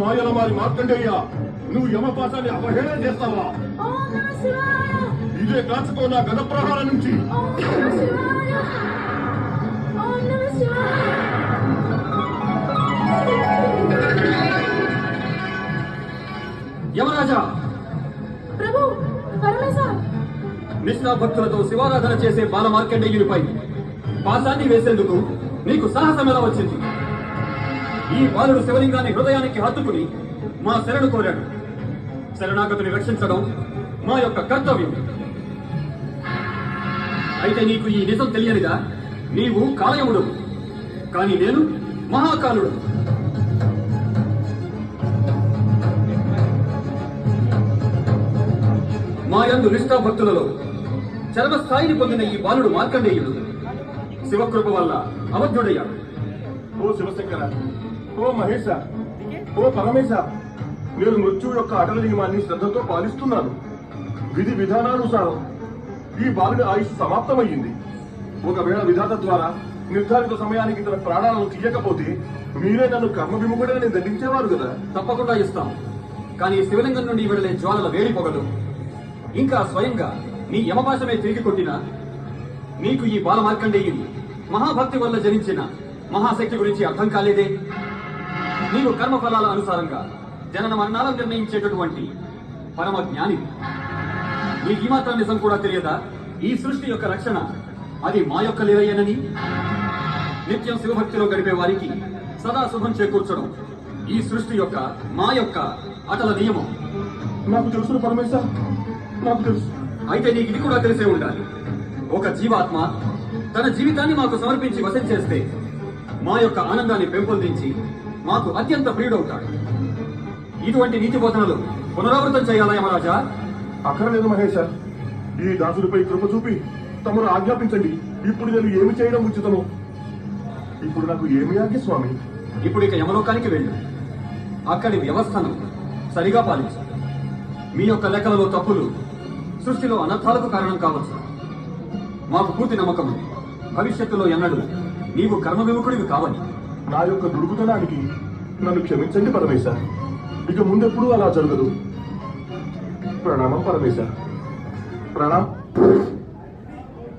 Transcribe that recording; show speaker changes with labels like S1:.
S1: మాయల మారి మార్కండేయ, నువ్వు యమపాశాన్ని అవహేళన చేస్తావా? ఇదే కాచుకో నా గద ప్రహారం నుంచి.
S2: యమరాజా,
S3: ప్రభు, పరమేశా,
S2: నిష్ఠా భక్తులతో శివారాధన చేసే బాల మార్కండేయునిపై పాశాన్ని వేసేందుకు నీకు సాహసం ఎలా వచ్చింది? ఈ బాలుడు శివలింగాన్ని హృదయానికి హత్తుకుని మా శరణు కోరాడు. శరణాగతుని రక్షించడం మా యొక్క కర్తవ్యం. అయితే నీకు ఈ నిజం తెలియనిదా? నీవు కాలయముడు, కానీ నేను మహాకాలుడు. మా యందు నిష్ఠా భక్తులలో చరమస్థాయిని పొందిన ఈ బాలుడు మార్కండేయుడు శివకృప వల్ల అవధ్యుడయ్యాడు.
S1: ఓ శివశంకర, ఓ మహేశ, ఓ పరమేశ, నేను మృత్యు యొక్క అటల నియమాన్ని శ్రద్ధతో పాలిస్తున్నాను. విధి విధానానుసారం ఈ బాలుడి ఆయుష్ సమాప్తమయ్యింది. ఒకవేళ విధాత ద్వారా నిర్ధారిత సమయానికి తన ప్రాణాలను తీయకపోతే మీరే నన్ను కర్మ విముఖుడని దండించేవారు కదా.
S2: తప్పకుండా ఇస్తాం. కానీ శివలింగం నుండి వెళ్లే జ్వాలల వేడి పొగలు ఇంకా స్వయంగా నీ యమపాశమే తిరిగి కొట్టినా నీకు ఈ బాల మార్కండేయుని మహాభక్తి వల్ల జనించిన మహాశక్తి గురించి అర్థం కాలేదే. నీవు కర్మఫలాల అనుసారంగా జనన మరణాలను నిర్ణయించేటటువంటి పరమ జ్ఞాని. నీకు ఈ మాత్రం నిజం కూడా తెలియదా? ఈ సృష్టి యొక్క రక్షణ అది మా యొక్క లీలయేనని. నిత్యం శివభక్తిలో గడిపే వారికి సదా శుభం చేకూర్చడం ఈ సృష్టి యొక్క మా యొక్క అటల నియమం.
S1: నాకు తెలుసు పరమేశ, నాకు తెలుసు.
S2: అయితే నీకు ఇది కూడా తెలిసే ఉండాలి. ఒక జీవాత్మ తన జీవితాన్ని మాకు సమర్పించి వశం చేస్తే మా యొక్క ఆనందాన్ని పెంపొందించి మాకు అత్యంత ప్రియుడవుతాడు. ఇటువంటి నీతి బోధనలు పునరావృతం చేయాలా యమరాజా?
S1: అక్కర్లేదు మహేశ, ఈ దాసుడిపై కృప చూపి తమరు ఆజ్ఞాపించండి. ఇప్పుడు నేను ఏమి చేయడం ఉచితము? ఇప్పుడు నాకు ఏమి ఆజ్ఞ స్వామి?
S2: ఇప్పుడు ఇక యమలోకానికి వెళ్ళు. అక్కడి వ్యవస్థను సరిగా పాలించు. మీ యొక్క లెక్కలలో తప్పులు సృష్టిలో అనర్థాలకు కారణం కావచ్చు. మాకు పూర్తి నమ్మకం ఉంది. భవిష్యత్తులో ఎన్నడూ నీవు కర్మ విముఖుడివి కావని.
S1: నా యొక్క దుడుకుతనానికి నన్ను క్షమించండి పరమేశ. ఇక ముందెప్పుడు అలా జరగదు. ప్రణామం పరమేశ, ప్రణామం.